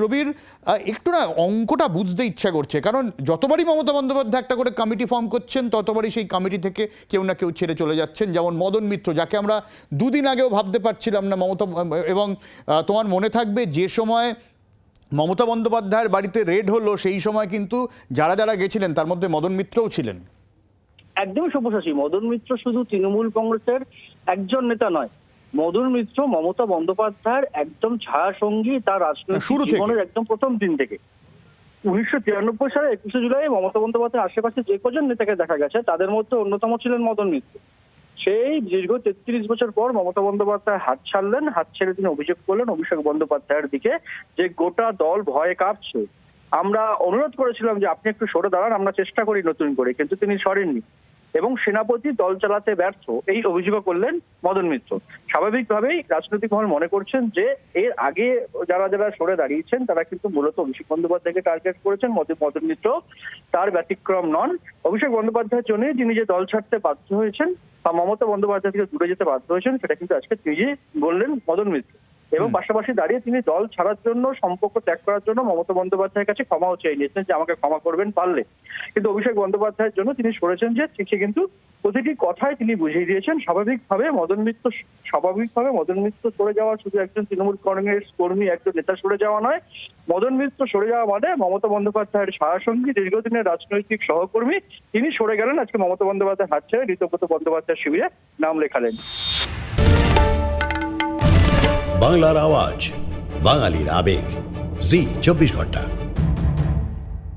প্রবীর, একটু না অঙ্কটা বুঝতে ইচ্ছা করছে, কারণ যতবারই মমতা বন্দ্যোপাধ্যায় একটা করে কমিটি ফর্ম করছেন ততবারই সেই কমিটি থেকে কেউ না কেউ ছেড়ে চলে যাচ্ছেন। যেমন মদন মিত্র, যাকে আমরা দুদিন আগেও ভাবতে পারছিলাম না মমতা, এবং তোমার মনে থাকবে যে সময় মমতা বন্দ্যোপাধ্যায়ের বাড়িতে রেড হলো সেই সময় কিন্তু যারা যারা গেছিলেন তার মধ্যে মদন মিত্রও ছিলেন। একদমই সব্যসাচী। মদন মিত্র শুধু তৃণমূল কংগ্রেসের একজন নেতা নয়, মদন মিত্র মমতা বন্দ্যোপাধ্যায়ের একদম ছায়া সঙ্গী তার রাজনৈতিক জীবনের একদম প্রথম দিন থেকে। 1993 সালে 21শে জুলাই মমতা বন্দ্যোপাধ্যায়ের আশেপাশে যে কজন নেতাকে দেখা গেছে তাদের মধ্যে অন্যতম ছিলেন মদন মিত্র। সেই দীর্ঘ 33 বছর পর মমতা বন্দ্যোপাধ্যায় হাত ছাড়লেন। হাত ছেড়ে তিনি অভিযোগ করলেন অভিষেক বন্দ্যোপাধ্যায়ের দিকে যে গোটা দল ভয়ে কাঁপছে। আমরা অনুরোধ করেছিলাম যে আপনি একটু সরে দাঁড়ান, আমরা চেষ্টা করি নতুন করে, কিন্তু তিনি সরেননি এবং সেনাপতি দল চালাতে ব্যর্থ, এই অভিযোগ করলেন মদন মিত্র। স্বাভাবিকভাবেই রাজনৈতিক মহল মনে করছেন যে এর আগে যারা যারা সরে দাঁড়িয়েছেন তারা কিন্তু মূলত অভিষেক বন্দ্যোপাধ্যায়কে টার্গেট করেছেন। মদন মিত্র তার ব্যতিক্রম নন। অভিষেক বন্দ্যোপাধ্যায়ের জন্য যিনি যে দল ছাড়তে বাধ্য হয়েছেন বা মমতা বন্দ্যোপাধ্যায় থেকে দূরে যেতে বাধ্য হয়েছেন সেটা কিন্তু আজকে নিজে বললেন মদন মিত্র। এবং পাশাপাশি দাঁড়িয়ে তিনি দল ছাড়ার জন্য, সম্পর্ক ত্যাগ করার জন্য মমতা বন্দ্যোপাধ্যায়ের কাছে ক্ষমাও চেয়ে নিয়েছেন যে আমাকে ক্ষমা করবেন পারলে। কিন্তু অভিষেক বন্দ্যোপাধ্যায়ের জন্য তিনি সরেছেন যে ঠিক কিন্তু প্রতিটি কথায় তিনি বুঝিয়ে দিয়েছেন। স্বাভাবিকভাবে মদন মিত্র সরে যাওয়া শুধু একজন তৃণমূল কংগ্রেস কর্মী, একজন নেতা সরে যাওয়া নয়, মদন মিত্র সরে যাওয়া মানে মমতা বন্দ্যোপাধ্যায়ের ছায়াসঙ্গী, দীর্ঘদিনের রাজনৈতিক সহকর্মী, তিনি সরে গেলেন। আজকে মমতা বন্দ্যোপাধ্যায় হাত ছেড়ে ঋতব্রত বন্দ্যোপাধ্যায় শিবিরে নাম লেখালেন। বাংলার আওয়াজ, বাঙালির আবেগ, জি 24 ঘন্টা।